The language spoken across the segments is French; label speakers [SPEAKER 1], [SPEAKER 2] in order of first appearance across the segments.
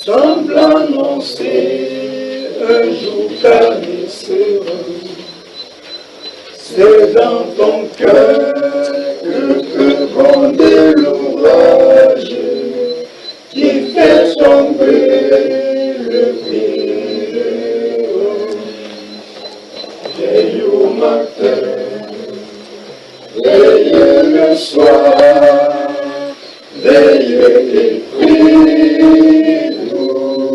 [SPEAKER 1] semble annoncer un jour caressera. C'est dans ton cœur que gronde l'orage qui fait tomber le pire. Veille au matin, veille le soir, veille et prie toujours.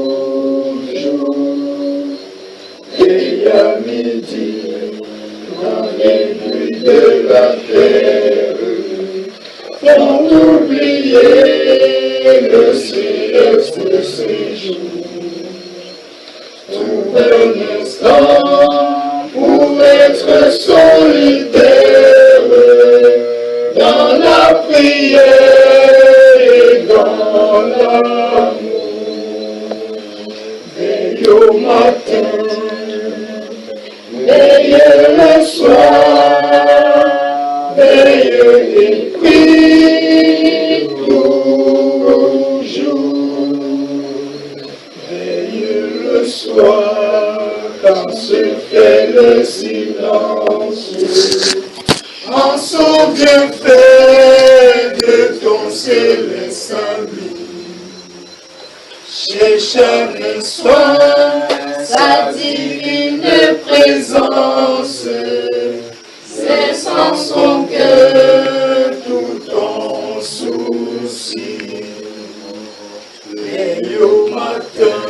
[SPEAKER 1] Veille à midi, dans les nuits de la terre, font oublier le silence de ces jours. Trouve un instant pour être solitaire dans la prière et dans l'amour. Veille au matin, veille le soir, veille et prie toujours. Veille le soir, quand se fait le silence, en son bienfait de ton céleste ami. Cherche avec soin sa divine présence, c'est sans son cœur tout ton souci. Veille au matin,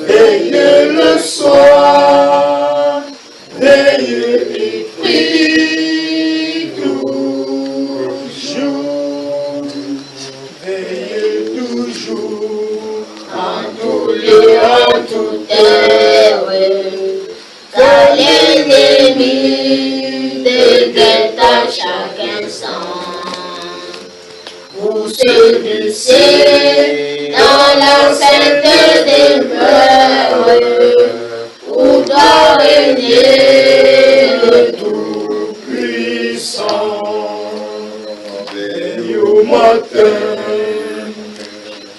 [SPEAKER 1] veille le soir, veille et prie toujours. Veille toujours, en tout lieu, en toute heure, car l'ennemi déguette à chaque instant. Pour se glisser dans la sainte demeure, où doit régner le Tout-Puissant. Veille au matin,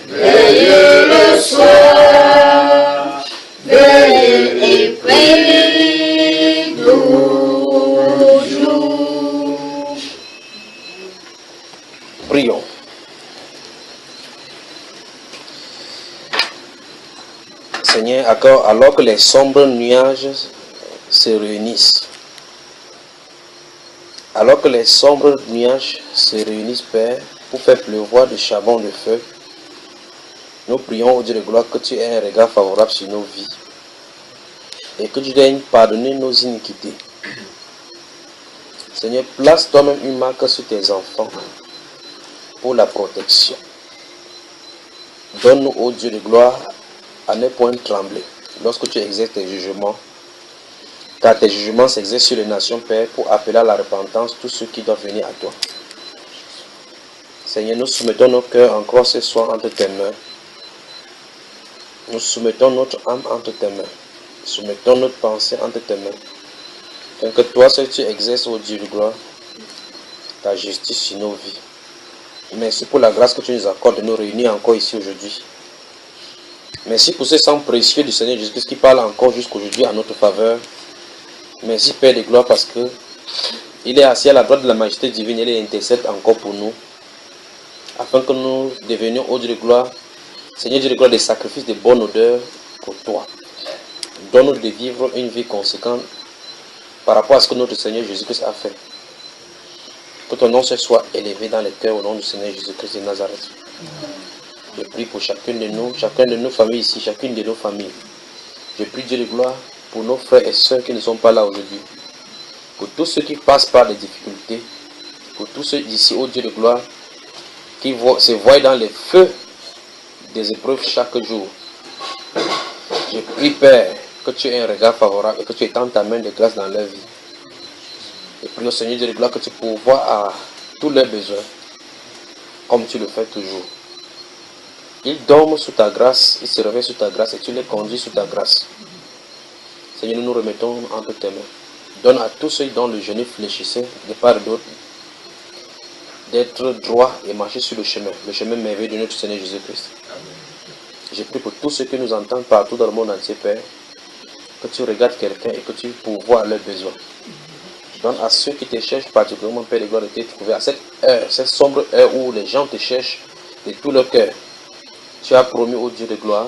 [SPEAKER 1] veille le soir, veille et prie toujours.
[SPEAKER 2] Prions. Seigneur, alors que les sombres nuages se réunissent, Père, pour faire pleuvoir de charbon de feu, nous prions au Dieu de gloire que tu aies un regard favorable sur nos vies et que tu daignes pardonner nos iniquités. Seigneur, place toi-même une marque sur tes enfants pour la protection. Donne-nous, ô Dieu de gloire, à ne point trembler lorsque tu exerces tes jugements, car tes jugements s'exercent sur les nations, Père, pour appeler à la repentance tous ceux qui doivent venir à toi. Seigneur, nous soumettons nos cœurs encore ce soir entre tes mains. Nous soumettons notre âme entre tes mains. Soumettons notre pensée entre tes mains. Afin que toi seul tu exerces, ô Dieu de gloire, ta justice sur nos vies. Merci pour la grâce que tu nous accordes de nous réunir encore ici aujourd'hui. Merci pour ce sang précieux du Seigneur Jésus-Christ qui parle encore jusqu'aujourd'hui à notre faveur. Merci Père de gloire parce que il est assis à la droite de la majesté divine et il intercède encore pour nous. Afin que nous devenions, ô Dieu de gloire, Seigneur Dieu de gloire, des sacrifices de bonne odeur pour toi. Donne-nous de vivre une vie conséquente par rapport à ce que notre Seigneur Jésus-Christ a fait. Que ton nom soit élevé dans les cœurs au nom du Seigneur Jésus-Christ de Nazareth. Je prie pour chacune de nous, chacune de nos familles ici, chacune de nos familles. Je prie Dieu de gloire pour nos frères et sœurs qui ne sont pas là aujourd'hui. Pour tous ceux qui passent par des difficultés. Pour tous ceux ici, ô Dieu de gloire, qui se voient dans les feux des épreuves chaque jour. Je prie, Père, que tu aies un regard favorable et que tu étendes ta main de grâce dans leur vie. Je prie au Seigneur Dieu de gloire que tu pourvoies à tous leurs besoins, comme tu le fais toujours. Ils dorment sous ta grâce, ils se réveillent sous ta grâce et tu les conduis sous ta grâce. Seigneur, nous nous remettons entre tes mains. Donne à tous ceux dont le genou fléchissait de part et d'autre d'être droit et marcher sur le chemin merveilleux de notre Seigneur Jésus-Christ. Je prie pour tous ceux qui nous entendent partout dans le monde entier, Père, que tu regardes quelqu'un et que tu pourvoies leurs besoins. Donne à ceux qui te cherchent particulièrement, Père de gloire, de te trouver à cette heure, cette sombre heure où les gens te cherchent de tout leur cœur. Tu as promis au Dieu de gloire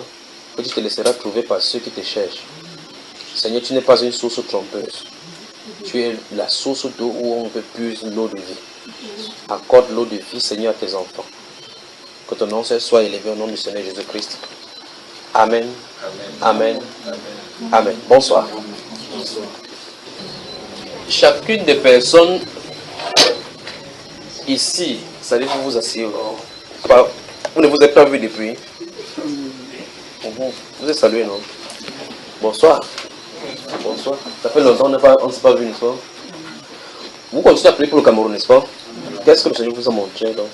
[SPEAKER 2] que tu te laisseras trouver par ceux qui te cherchent. Seigneur, tu n'es pas une source trompeuse. Tu es la source d'eau où on peut puiser l'eau de vie. Accorde l'eau de vie, Seigneur, à tes enfants. Que ton nom soit élevé au nom du Seigneur Jésus-Christ. Amen. Amen. Amen. Bonsoir. Chacune des personnes ici, ça dit que vous vous asseyez. Vous ne vous êtes pas vu depuis. Vous êtes salué, non? Bonsoir. Bonsoir. Ça fait longtemps qu'on ne s'est pas vu, n'est-ce pas? Vous continuez à prier pour le Cameroun, n'est-ce pas? Qu'est-ce que le Seigneur vous a montré, donc?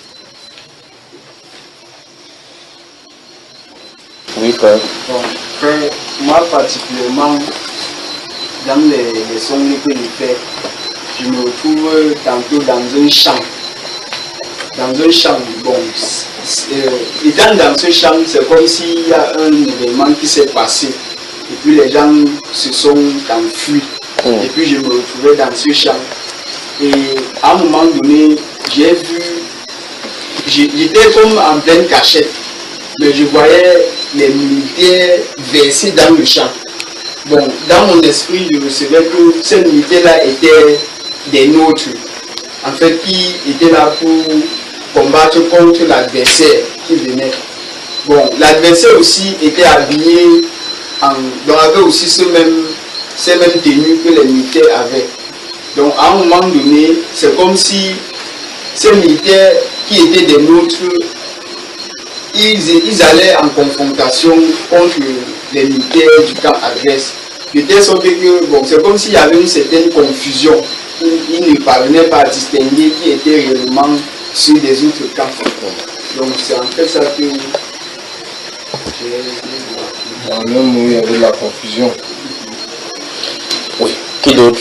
[SPEAKER 2] Oui, frère.
[SPEAKER 3] Bon, frère, moi particulièrement, dans les sons que je fais, je me retrouve tantôt dans un champ. Dans un champ, bon, étant dans ce champ, c'est comme s'il y a un événement qui s'est passé. Et puis les gens se sont enfuis. Et puis je me retrouvais dans ce champ. Et à un moment donné, j'ai vu, j'étais comme en pleine cachette. Mais je voyais les militaires versés dans le champ. Bon, dans mon esprit, je recevais que ces militaires-là étaient des nôtres. En fait, qui étaient là pour combattre contre l'adversaire qui venait. Bon, l'adversaire aussi était habillé donc avait aussi ces mêmes tenues que les militaires avaient. Donc à un moment donné, c'est comme si ces militaires qui étaient des nôtres, ils allaient en confrontation contre les militaires du camp adverse. De telle sorte que, bon, c'est comme s'il y avait une certaine confusion. Ils ne parvenaient pas à distinguer qui était réellement ceux des autres camps. Donc c'est en fait ça que
[SPEAKER 4] dans un mot, il y avait la confusion.
[SPEAKER 2] Oui. Qui d'autre?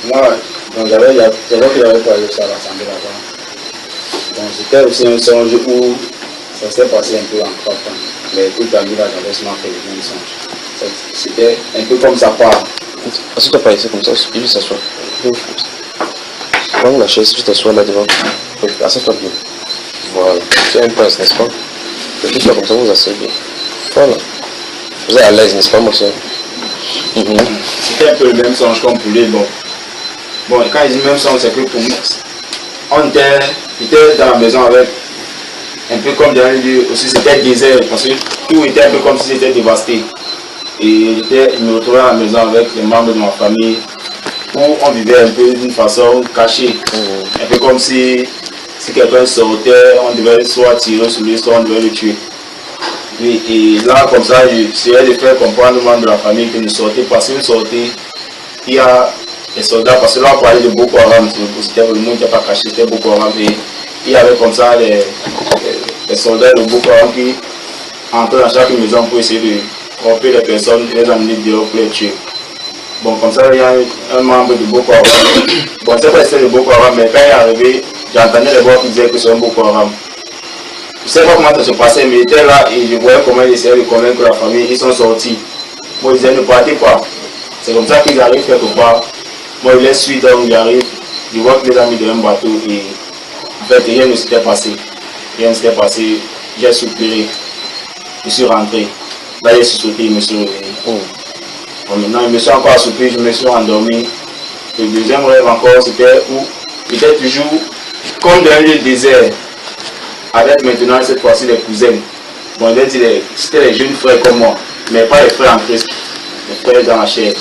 [SPEAKER 4] Moi, j'avais parlé de ça à l'Assemblée là-bas. Donc c'était aussi un songe où ça s'est passé un peu en 3 temps. Mais toute la nuit là, j'avais seulement fait le même songe. C'était un peu comme ça part.
[SPEAKER 2] Assieds-toi pas ici comme ça, il s'assoit. Prends la chaise, tu t'assois là devant. Assieds-toi bien. Voilà. Tu es un prince, n'est-ce pas? Et puis comme ça, vous asseyez bien. Voilà. Vous êtes à l'aise, n'est-ce pas, mon soeur?
[SPEAKER 4] C'était un peu le même songe comme pour les bons. Bon, quand il dit même songe, c'est que pour moi, on était dans la maison avec un peu comme dans un lieu aussi, c'était désert parce que tout était un peu comme si c'était dévasté. Et je me retrouvais à la maison avec les membres de ma famille où on vivait un peu d'une façon cachée. Un peu comme si quelqu'un sortait, on devait soit tirer sur lui, soit on devait le tuer. Et là, comme ça, j'essayais de faire comprendre aux membres de la famille que ne sortez pas. Si vous sortez, il y a des soldats, parce que là, on parlait de Boko Haram, c'était le monde qui n'a pas caché, c'était Boko Haram. Et il y avait comme ça les soldats de Boko Haram qui entraient dans chaque maison pour essayer de tromper les personnes et les amener dehors pour les tuer. Bon, comme ça, il y a un membre de Boko Haram. Bon, c'est pas c'était de Boko Haram, mais quand il est arrivé, j'entendais les voix qui disaient que c'est un Boko Haram. Je ne sais pas comment ça se passait, mais il était là et je voyais comment il essayait de convaincre la famille. Ils sont sortis. Moi, ils disaient ne partez pas. C'est comme ça qu'ils arrivent quelque part. Moi, je les suis, donc j'arrive. Je vois que les amis de un bateau et en fait, rien ne s'était passé. Rien ne s'était passé. J'ai soupiré. Je suis rentré. Là, j'ai sauté, je me suis réveillé. Bon, maintenant, je me suis encore assoupli, je me suis endormi. Le deuxième rêve encore, c'était où j'étais toujours comme dans le désert. Avec maintenant cette fois-ci les cousins. Bon, c'était les jeunes frères comme moi, mais pas les frères en Christ, les frères dans la chair.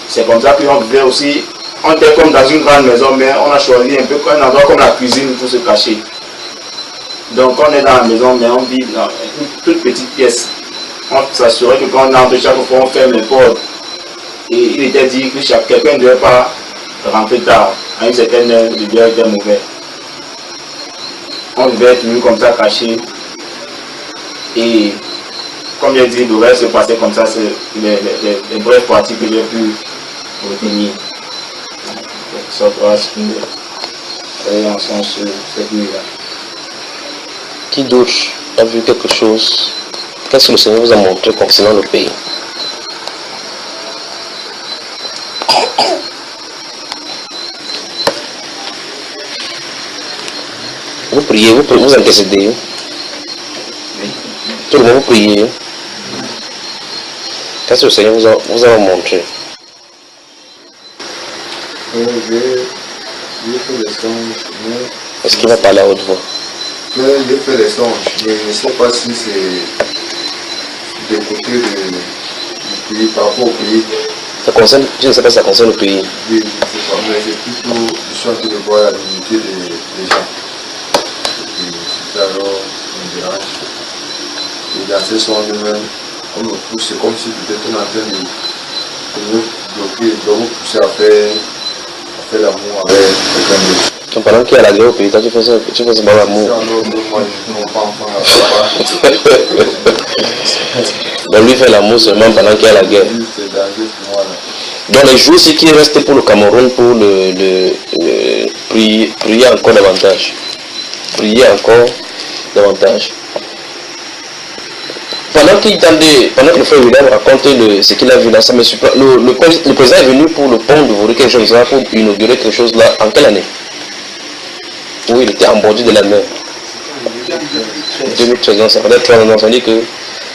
[SPEAKER 4] C'est comme ça qu'on vivait aussi. On était comme dans une grande maison, mais on a choisi un peu un endroit comme la cuisine pour se cacher. Donc on est dans la maison, mais on vit dans une toute petite pièce. On s'assurait que quand on entre, chaque fois on ferme les portes. Et il était dit que quelqu'un ne devait pas rentrer tard. À une certaine heure, le dehors était mauvais. On devait être toujours comme ça caché. Et comme j'ai dit, le reste se passait comme ça, c'est les brèves parties que j'ai pu retenir. Ça doit aller ensemble sur cette nuit-là.
[SPEAKER 2] Qui d'autre a vu quelque chose? Qu'est-ce que le Seigneur vous a montré concernant le pays? Vous priez, vous intercédez. Tout le monde vous priez. Qu'est-ce que le Seigneur vous a montré?
[SPEAKER 5] J'ai fait des songes,
[SPEAKER 2] Est-ce qu'il va parler à haute voix?
[SPEAKER 5] j'ai fait des songes, mais je ne sais pas si c'est des côtés du pays, par rapport au pays.
[SPEAKER 2] Ça concerne, je ne sais pas si ça concerne le pays.
[SPEAKER 5] Oui, je ne sais pas, mais c'est plutôt, je suis en train de voir la dignité des gens. Et c'est alors, on me dérange. Et dans ces songes même, on me pousse, c'est comme si peut-être on est en train de me bloquer, de me pousser à faire l'amour avec quelqu'un d'autre.
[SPEAKER 2] Donc pendant qu'il y a la guerre au pays, toi tu faisais pas l'amour.
[SPEAKER 5] Ça, alors, moi, je ne pas enfant à papa.
[SPEAKER 2] Donc lui fait l'amour seulement pendant qu'il y a la guerre.
[SPEAKER 5] C'est dangereux pour moi là.
[SPEAKER 2] Dans les jours aussi qui restent pour le Cameroun, pour prier encore davantage. Prier encore davantage. Pendant que le frère William raconte ce qu'il a vu là, ça me surprend. Le président est venu pour le pont de Voré, quelque chose là, pour inaugurer quelque chose là. En quelle année? Oui, il était en bordure de la mer. 2013 ans, ça fait 3 ans, ça dit que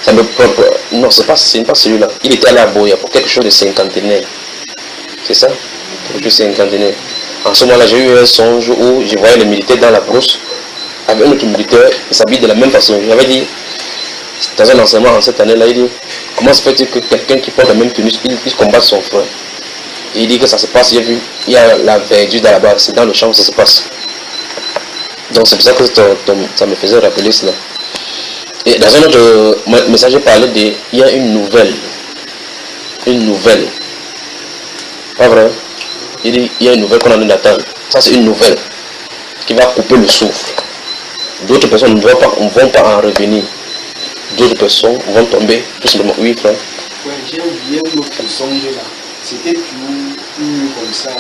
[SPEAKER 2] ça me propre. Non, ce n'est pas celui-là. Il était à la Boya pour quelque chose de cinquantenaire. C'est ça? Quelque chose de cinquantenaire. En ce moment-là, j'ai eu un songe où je voyais les militaires dans la brousse avec un autre militaire, ils s'habillent de la même façon. J'avais dit, dans un enseignement en cette année-là, il dit, comment se fait-il que quelqu'un qui porte la même tenue, il puisse combattre son frère? Et il dit que ça se passe, il y a la verdure dans la bas, c'est dans le champ que ça se passe. Donc c'est pour ça que ça me faisait rappeler cela. Et dans un autre message, j'ai parlé de, il y a une nouvelle. Pas vrai? Il dit, il y a une nouvelle qu'on a d'attendre. Ça c'est une nouvelle qui va couper le souffle. D'autres personnes ne vont pas en revenir. D'autres personnes vont tomber, tout simplement. Oui, frère.
[SPEAKER 3] Ouais, j'ai oublié un autre songe là. C'était tout comme ça.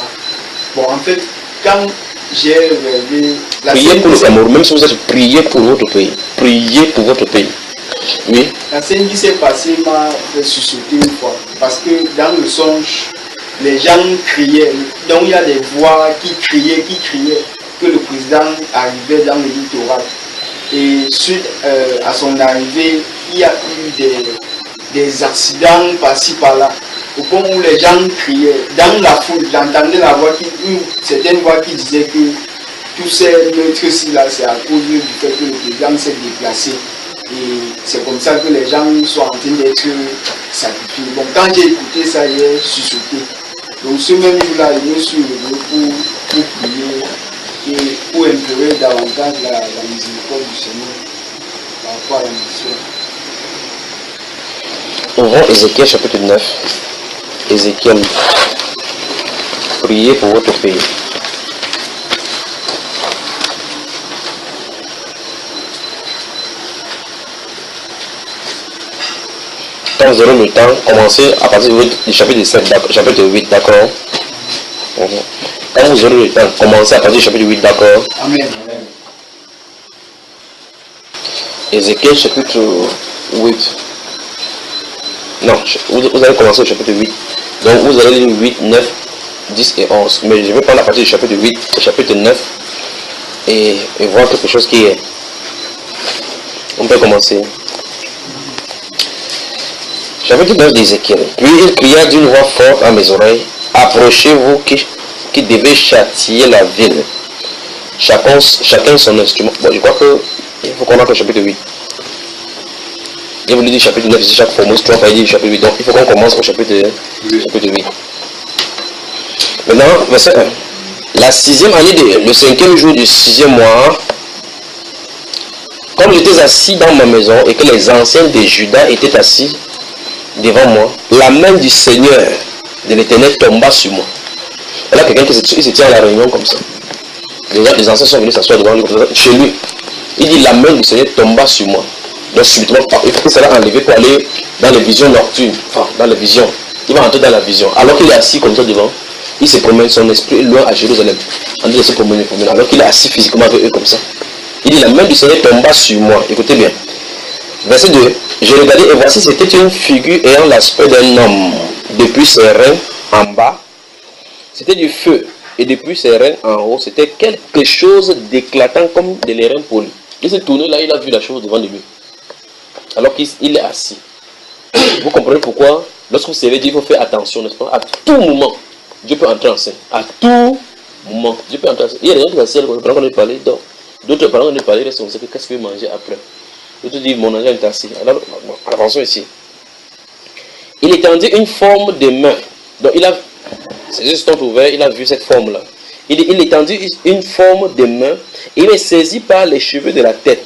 [SPEAKER 3] Bon, en fait, quand j'ai rêvé...
[SPEAKER 2] Priez pour le Cameroun, même si vous êtes priez pour votre pays. Priez pour votre pays. Oui.
[SPEAKER 3] La scène qui s'est passée m'a fait sursauter une fois. Parce que dans le songe, les gens criaient. Donc il y a des voix qui criaient que le président arrivait dans le littoral. Et suite à son arrivée, il y a eu des accidents par-ci par-là. Au point où les gens criaient. Dans la foule, j'entendais la voix certaines voix qui disaient que tous ces meurtres-ci là, c'est à cause du fait que le président s'est déplacé. Et c'est comme ça que les gens sont en train d'être sacrifiés. Donc quand j'ai écouté ça, j'ai sursauté. Donc ce même jour-là, je me suis levé pour prier et pour implorer davantage la miséricorde du Seigneur par rapport à la mission.
[SPEAKER 2] Ouvrons Ézéchiel chapitre 9. Ézéchiel, priez pour votre pays. Quand vous aurez le temps, commencez à partir du chapitre 8, d'accord? Quand vous aurez le temps, commencez à partir du chapitre 8, d'accord?
[SPEAKER 3] Amen.
[SPEAKER 2] Ézéchiel chapitre 8. Non, vous allez commencer au chapitre 8. Donc vous allez lire 8, 9, 10 et 11. Mais je vais prendre la partie du chapitre 8 au chapitre 9 et voir quelque chose qui est. On peut commencer. Chapitre 9 d'Ézéchiel. Puis il cria d'une voix forte à mes oreilles, approchez-vous qui devez châtier la ville. Chacun son instrument. Bon, je crois qu'il faut qu'on ait le chapitre 8. Il voulait dire chapitre 9, ici chaque formule, 3 fois il dit chapitre 8. Donc il faut qu'on commence au chapitre 8. Maintenant, verset 1. La 6e année, le 5e jour du 6e mois, comme j'étais assis dans ma maison et que les anciens de Juda étaient assis devant moi, la main du Seigneur de l'Éternel tomba sur moi. Et là, quelqu'un qui se tient à la réunion comme ça. Les anciens sont venus s'asseoir devant lui, chez lui. Il dit, la main du Seigneur tomba sur moi. Donc subitement, il faut que ça l'a enlevé pour aller dans les visions nocturnes, enfin dans les visions. Il va entrer dans la vision. Alors qu'il est assis comme ça devant, il se promène, son esprit est loin à Jérusalem. En train de se promener. Alors qu'il est assis physiquement avec eux comme ça. Il dit, la main du Seigneur tomba sur moi. Écoutez bien. Verset 2. Je regardais et voici, c'était une figure ayant l'aspect d'un homme. Depuis ses reins en bas, c'était du feu. Et depuis ses reins en haut, c'était quelque chose d'éclatant comme des reins polis. Il s'est tourné là, il a vu la chose devant lui. Alors qu'il est assis. Vous comprenez pourquoi, lorsque vous servez Dieu, il faut faire attention, n'est-ce pas? À tout moment, Dieu peut entrer en scène. À tout moment, Dieu peut entrer en scène. Il y a des gens qui s'asseyent, pendant qu'on est parlé, d'autres, pendant qu'on est parlé, ils restent comme ça, qu'est-ce que je vais manger après? D'autres disent, mon argent est assis. Alors, attention ici. Il étendit une forme de main. Donc, il a, ses yeux sont ouverts, il a vu cette forme-là. Il étendit une forme de main. Il est saisi par les cheveux de la tête.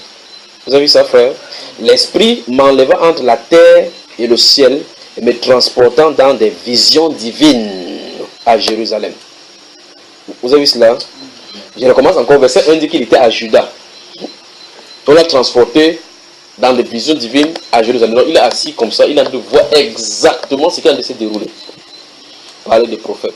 [SPEAKER 2] Vous avez vu ça, frère? L'esprit m'enleva entre la terre et le ciel, et me transportant dans des visions divines à Jérusalem. Vous avez vu cela? Je recommence encore. Verset 1 dit qu'il était à Juda. On l'a transporté dans des visions divines à Jérusalem. Donc, il est assis comme ça, il a de voir exactement ce qui a de se dérouler. Parler des prophètes.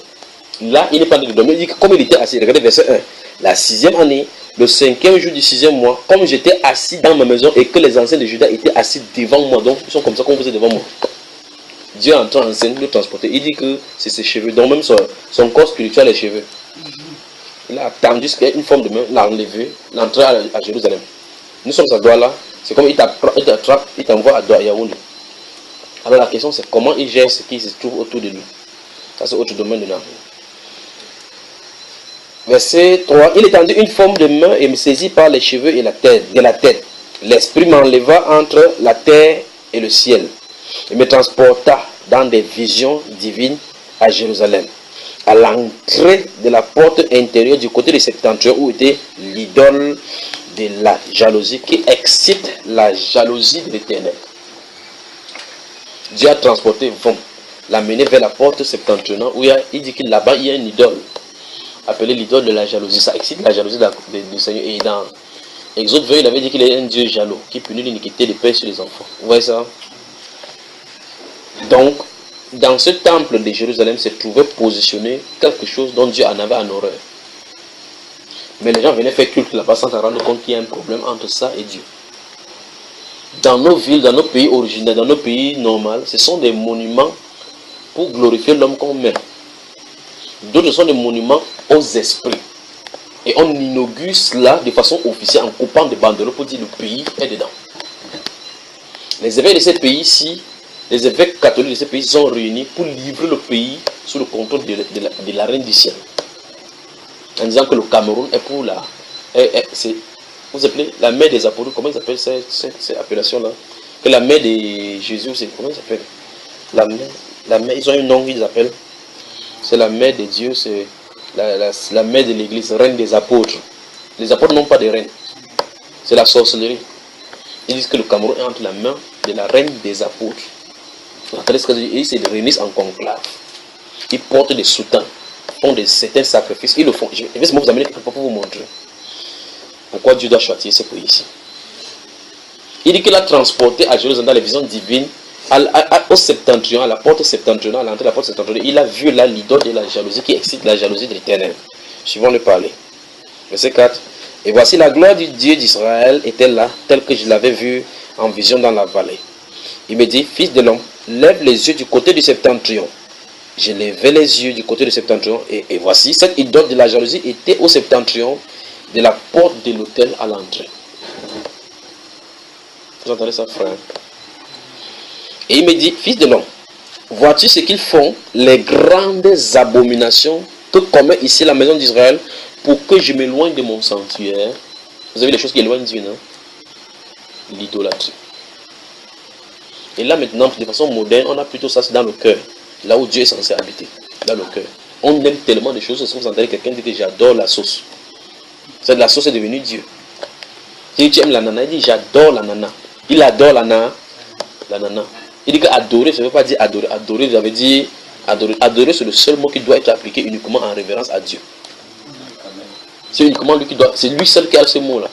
[SPEAKER 2] Là, il n'est pas de dormir. Il dit que comme il était assis, regardez verset 1. La 6e année, le 5e jour du 6e mois, comme j'étais assis dans ma maison et que les anciens de Juda étaient assis devant moi, donc ils sont comme ça comme vous êtes devant moi. Dieu entre en scène, le transporter. Il dit que c'est ses cheveux, donc même son corps spirituel, les cheveux. Il a attendu ce qu'il y ait une forme de main, l'a enlevé, l'entrée à Jérusalem. Nous sommes à Douala, c'est comme il t'attrape, il t'envoie à Yaoundé. Alors la question c'est comment il gère ce qui se trouve autour de lui. Ça c'est autre domaine de l'âme. Verset 3. Il étendit une forme de main et me saisit par les cheveux et de la tête. L'esprit m'enleva entre la terre et le ciel. Il me transporta dans des visions divines à Jérusalem. À l'entrée de la porte intérieure du côté de septentrion où était l'idole de la jalousie qui excite la jalousie de l'Éternel. Dieu a transporté, l'a mené vers la porte septentrionale où il dit que là-bas il y a une idole appelée l'idole de la jalousie. Ça excite la jalousie du Seigneur. Et dans Exode 20, il avait dit qu'il est un Dieu jaloux qui punit l'iniquité des pères sur les enfants. Vous voyez ça? Donc, dans ce temple de Jérusalem se trouvait positionné quelque chose dont Dieu en avait en horreur. Mais les gens venaient faire culte là-bas sans se rendre compte qu'il y a un problème entre ça et Dieu. Dans nos villes, dans nos pays originels, dans nos pays normaux, ce sont des monuments pour glorifier l'homme qu'on met. D'autres sont des monuments aux esprits. Et on inaugure cela de façon officielle en coupant des banderoles pour dire le pays est dedans. Les évêques de ces pays-ci, les évêques catholiques de ces pays sont réunis pour livrer le pays sous le contrôle de la reine du ciel. En disant que le Cameroun est pour la... vous appelez la mère des apôtres, comment ils appellent cette appellation-là? Que la mère de Jésus, c'est comment ils appellent? La mère, ils ont un nom qu'ils appellent. C'est la mère de Dieu, c'est la mère de l'église, reine des apôtres. Les apôtres n'ont pas de reine. C'est la sorcellerie. Ils disent que le Cameroun est entre la main de la reine des apôtres. Ils se réunissent en conclave. Ils portent des soutanes, font certains sacrifices. Ils le font. Je vais vous amener quelque part pour vous montrer pourquoi Dieu doit châtier ce pays-ci. Il dit qu'il a transporté à Jérusalem dans les visions divines, au septentrion, à la porte septentrionale, à l'entrée de la porte septentrionale. Il a vu là l'idole de la jalousie qui excite la jalousie de l'Éternel. Suivons le parler. Verset 4. Et voici la gloire du Dieu d'Israël était là, telle que je l'avais vue en vision dans la vallée. Il me dit, fils de l'homme, lève les yeux du côté du septentrion. Je levai les yeux du côté du septentrion et voici, cette idole de la jalousie était au septentrion de la porte de l'autel à l'entrée. Vous entendez ça, frère? Et il me dit, fils de l'homme, vois-tu ce qu'ils font, les grandes abominations que commet ici la maison d'Israël pour que je m'éloigne de mon sanctuaire? Vous avez les choses qui éloignent Dieu, non? L'idolâtrie. Et là maintenant, de façon moderne, on a plutôt ça dans le cœur, là où Dieu est censé habiter, dans le cœur. On aime tellement de choses, c'est comme vous entendez quelqu'un dire que j'adore la sauce. C'est de la sauce est devenue Dieu. Si tu aimes l'ananas, il dit j'adore l'ananas. Il adore l'ananas. Il dit que adorer, ça ne veut pas dire adorer. Adorer, ça veut dire adorer. Adorer, c'est le seul mot qui doit être appliqué uniquement en révérence à Dieu. C'est uniquement lui qui doit. C'est lui seul qui a ce mot-là.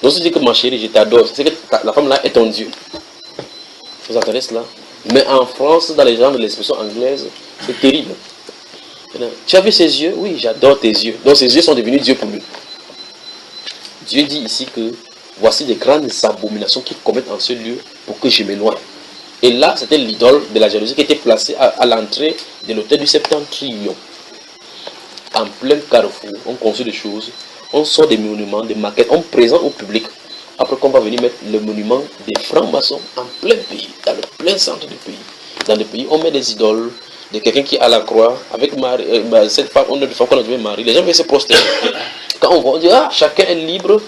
[SPEAKER 2] Donc si tu dis que ma chérie, je t'adore, c'est que la femme-là est ton Dieu. Vous entendez cela? Mais en France, dans les gens de l'expression anglaise, c'est terrible. Tu as vu ses yeux? Oui, j'adore tes yeux. Donc ses yeux sont devenus Dieu pour lui. Dieu dit ici que voici des grandes abominations qu'ils commettent en ce lieu pour que je m'éloigne. Et là, c'était l'idole de la jalousie qui était placée à l'entrée de l'hôtel du Septentrion. En plein carrefour, on construit des choses, on sort des monuments, des maquettes, on présente au public. Après qu'on va venir mettre le monument des francs-maçons en plein pays, dans le plein centre du pays. Dans le pays, on met des idoles de quelqu'un qui est à la croix, avec Marie, cette femme, on a des femmes qu'on a nommée Marie. Les gens viennent se prosterner. Quand on voit, on dit, ah, chacun est libre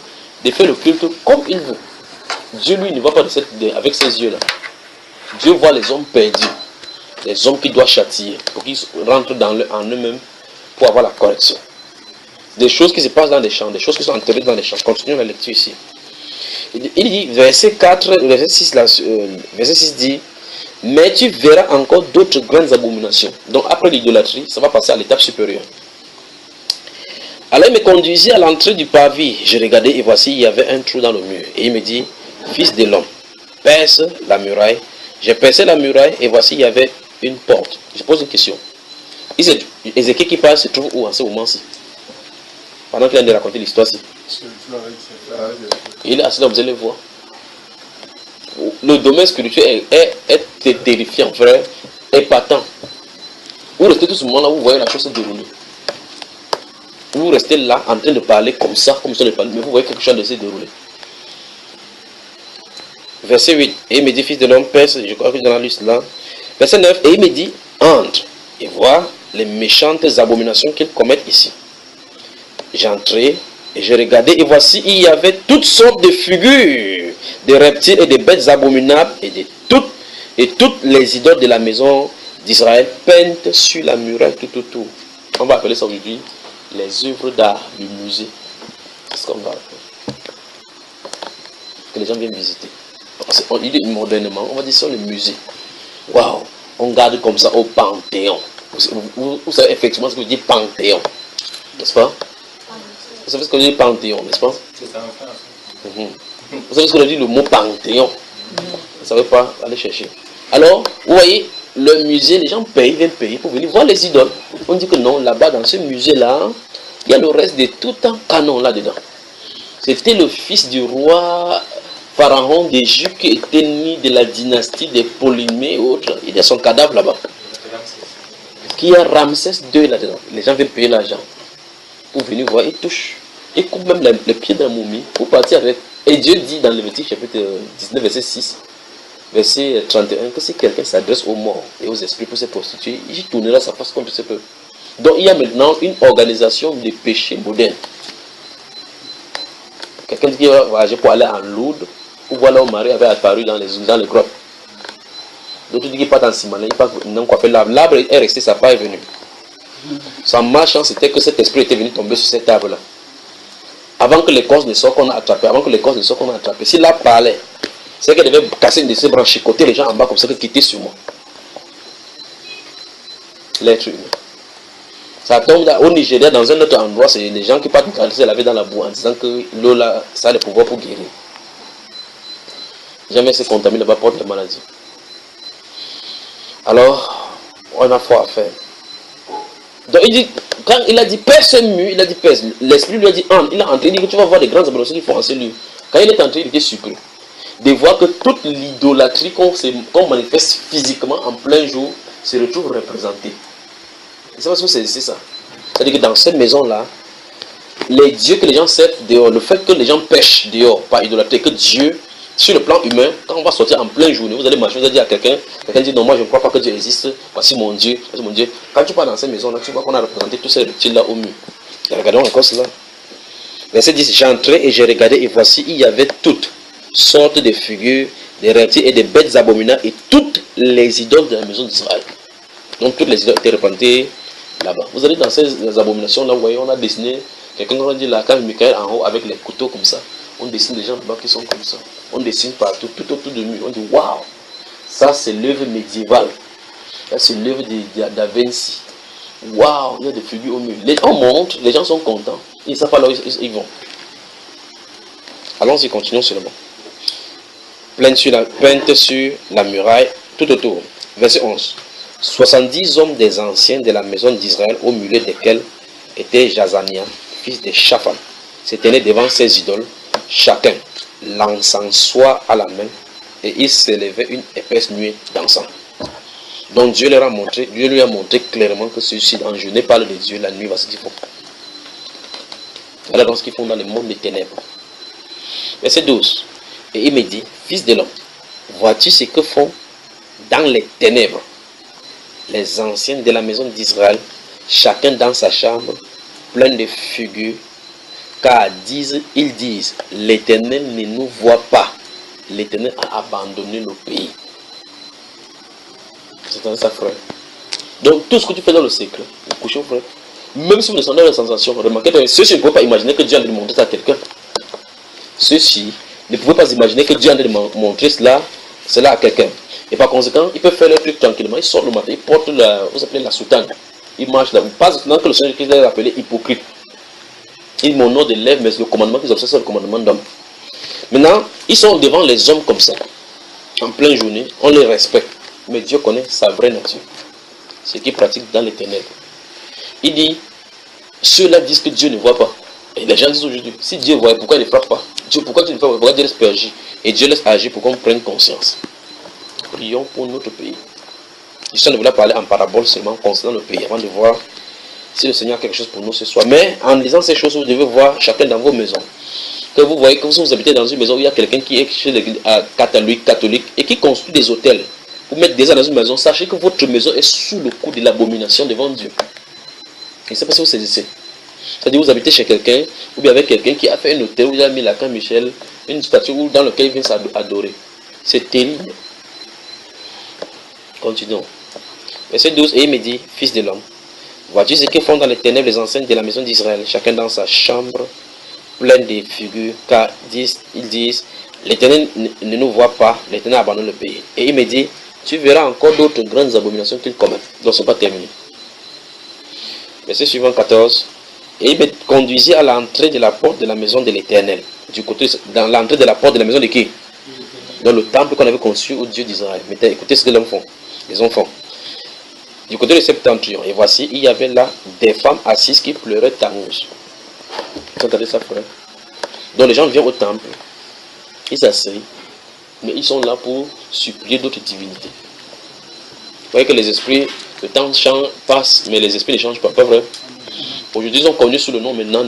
[SPEAKER 2] de faire le culte comme il veut. Dieu, lui, ne va pas avec ses yeux-là. Dieu voit les hommes perdus, les hommes qui doivent châtier, pour qu'ils rentrent en eux-mêmes pour avoir la correction. Des choses qui se passent dans les champs, des choses qui sont enterrées dans les champs. Continuons la lecture ici. Il dit, verset 4, verset 6 dit, mais tu verras encore d'autres grandes abominations. Donc après l'idolâtrie, ça va passer à l'étape supérieure. Alors il me conduisit à l'entrée du pavé. Je regardais et voici, il y avait un trou dans le mur. Et il me dit, fils de l'homme, perce la muraille. J'ai percé la muraille et voici, il y avait une porte. Je pose une question. Ézéchiel qui parle se trouve où en ce moment-ci? Pendant qu'il a raconté l'histoire-ci. Il est assis là, vous allez voir. Le domaine spirituel est terrifiant, frère, épatant. Vous restez tout ce moment-là, vous voyez la chose se dérouler. Vous restez là en train de parler comme ça, comme ça de parler, mais vous voyez quelque chose de se dérouler. Verset 8, et il me dit, fils de l'homme, perce, je crois que dans la liste là. Verset 9, et il me dit, entre et vois les méchantes abominations qu'ils commettent ici. J'entrai et je regardais, et voici, il y avait toutes sortes de figures, de reptiles et de bêtes abominables, et toutes les idoles de la maison d'Israël peintes sur la muraille tout autour. On va appeler ça aujourd'hui les œuvres d'art du musée. C'est ce qu'on va appeler. Que les gens viennent visiter. On dit modernement, on va dire ça le musée. Waouh, on garde comme ça au Panthéon. Vous savez effectivement ce que veut dire Panthéon, n'est-ce pas? Vous savez ce que veut dire Panthéon, n'est-ce pas?
[SPEAKER 6] C'est ça en France.
[SPEAKER 2] Vous savez ce que veut dire le mot Panthéon? Vous ne savez pas, allez chercher. Alors, vous voyez, le musée, les gens viennent payer pour venir voir les idoles. On dit que non, là-bas, dans ce musée-là, il y a le reste de tout un canon là-dedans. C'était le fils du roi pharaon d'Égypte qui était né de la dynastie des Ptolémées et autres. Il y a son cadavre là-bas. Qui a Ramsès II là-dedans. Les gens viennent payer l'argent pour venir voir. Ils touchent. Ils coupent même les pieds de la momie pour partir avec. Et Dieu dit dans Lévitique chapitre 19, verset 6, verset 31, que si quelqu'un s'adresse aux morts et aux esprits pour se prostituer, il tournera sa face contre ce peuple. Donc il y a maintenant une organisation de péché moderne. Quelqu'un qui va voyager pour aller en Lourdes, pour voir là où Marie avait apparu dans les grottes. D'autres disent qu'il part en Simalais, il part non coiffé l'arbre. L'arbre est resté, sa part est venue. Sa malchance c'était que cet esprit était venu tomber sur cette arbre-là. Avant que l'écorce ne sorte qu'on a attrapé, s'il a parlé, c'est qu'elle devait casser une de ses branches, chicoter les gens en bas comme ça, que quitter sur moi. L'être humain. Ça tombe au Nigeria, dans un autre endroit, c'est les gens qui partent se laver dans la boue en disant que l'eau là, ça a le pouvoir pour guérir. Jamais se contamine là-bas, porte la maladie. Alors, on a foi à faire. Donc il dit, quand il a dit perce ce mur, il a dit perce. L'esprit lui a dit entre. Il a entré, il dit que tu vas voir des grandes abominations qui font en ce lieu. Quand il est entré, il était surpris de voir que toute l'idolâtrie qu'on manifeste physiquement en plein jour se retrouve représentée. Et c'est parce que c'est ça. C'est-à-dire que dans cette maison-là, les dieux que les gens servent dehors, le fait que les gens pêchent dehors par idolâtrie, que Dieu, sur le plan humain, quand on va sortir en pleine journée, vous allez marcher, vous allez dire à quelqu'un dit non, moi je ne crois pas que Dieu existe, voici mon Dieu, voici mon Dieu. Quand tu pars dans cette maison-là, tu vois qu'on a représenté tous ces reptiles-là au mur. Et regardons encore cela. Verset 10, j'entrais et j'ai regardé et voici, il y avait toutes sortes de figures, des reptiles et des bêtes abominables et toutes les idoles de la maison d'Israël. Donc toutes les idoles étaient représentées là-bas. Vous allez dans ces abominations-là, vous voyez, on a dessiné, quelqu'un qui a dit l'archange Michael en haut avec les couteaux comme ça. On dessine des gens là-bas qui sont comme ça. On dessine partout, tout autour de nous. On dit waouh, ça c'est l'œuvre médiévale. Ça c'est l'œuvre Da Vinci. Waouh, il y a des figures au mur. On montre, les gens sont contents. Ils ne savent pas là où ils vont. Allons-y, continuons seulement. Peinte sur la muraille, tout autour. Verset 11. 70 hommes des anciens de la maison d'Israël, au milieu desquels était Jazania, fils de Shaphan, se tenaient devant ces idoles, chacun l'encensoir à la main et il s'élevait une épaisse nuée d'encens. Donc Dieu leur a montré, Dieu lui a montré clairement que ceux-ci en journée parlent de Dieu, la nuit va ce qu'ils font. Voilà donc ce qu'ils font dans le monde des ténèbres. Verset 12. Et il me dit, fils de l'homme, vois-tu ce que font dans les ténèbres les anciens de la maison d'Israël, chacun dans sa chambre, plein de figures, car ils disent, l'Éternel ne nous voit pas. L'Éternel a abandonné le pays. Vous entendez ça, frère? Donc, tout ce que tu fais dans le secret, vous couchez, frère, même si vous descendez dans la sensation, remarquez que ceux-ci ne pouvaient pas imaginer que Dieu allait montrer ça à quelqu'un. Ceux-ci ne pouvaient pas imaginer que Dieu allait montrer cela à quelqu'un. Et par conséquent, ils peuvent faire leur truc tranquillement. Ils sortent le matin, ils portent la soutane. Ils marchent là. Pas maintenant que le Seigneur Christ les a appelés hypocrites. Ils m'honorent de lèvres, mais le commandement qu'ils observent, c'est le commandement d'homme. Maintenant, ils sont devant les hommes comme ça. En pleine journée, on les respecte. Mais Dieu connaît sa vraie nature. Ce qu'ils pratiquent dans les ténèbres. Il dit, ceux-là disent que Dieu ne voit pas. Et les gens disent aujourd'hui, si Dieu voit, pourquoi il ne frappe pas? Dieu, pourquoi tu ne frappes pas? Pourquoi Dieu laisse agir? Et Dieu laisse agir pour qu'on prenne conscience. Prions pour notre pays. Je ne voulais parler en parabole seulement concernant le pays, avant de voir si le Seigneur a quelque chose pour nous ce soir. Mais en disant ces choses, vous devez voir chacun dans vos maisons. Que vous voyez que vous habitez dans une maison où il y a quelqu'un qui est chez l'église catholique et qui construit des hôtels. Vous mettez des gens dans une maison, sachez que votre maison est sous le coup de l'abomination devant Dieu. Je ne sais pas si vous saisissez. C'est-à-dire vous habitez chez quelqu'un, ou bien avec quelqu'un qui a fait un hôtel où il a mis la Camp Michel, une statue dans laquelle il vient s'adorer. C'est terrible. Continuons. Verset 12, et il me dit, fils de l'homme, vois-tu ce que font dans les ténèbres les anciens de la maison d'Israël, chacun dans sa chambre, pleine de figures, car ils disent, l'Éternel ne nous voit pas, l'Éternel abandonne le pays. Et il me dit, tu verras encore d'autres grandes abominations qu'ils commettent. Donc ce n'est pas terminé. Verset suivant 14. Et il me conduisit à l'entrée de la porte de la maison de l'Éternel. Dans l'entrée de la porte de la maison de qui? Dans le temple qu'on avait conçu au Dieu d'Israël. Mais écoutez ce que les enfants font. Les enfants. Du côté de Septentrion. Et voici, il y avait là des femmes assises qui pleuraient Tammuz. Vous entendez ça, frère? Donc les gens viennent au temple. Ils s'asseyent. Mais ils sont là pour supplier d'autres divinités. Vous voyez que les esprits, le temps passe, mais les esprits ne changent pas. Pas vrai? Aujourd'hui, ils sont connus sous le nom maintenant